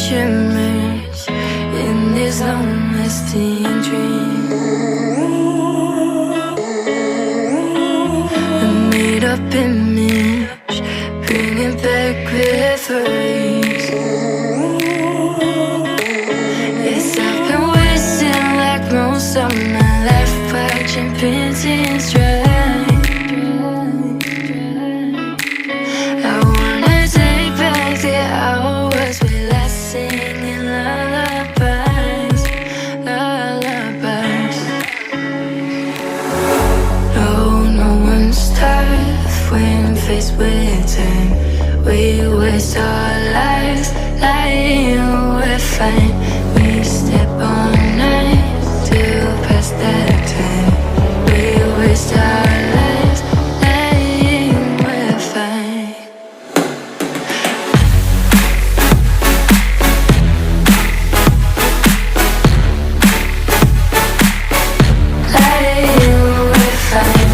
shimmers in this long-lasting dream. A made-up image, bring it back with ease. Yes, I've been wasting like most of my life, watching paintings dry. Faced with time, we waste our lives lying we're fine. We step on night to pass that time. We waste our lives lying we're fine. Lying we're fine.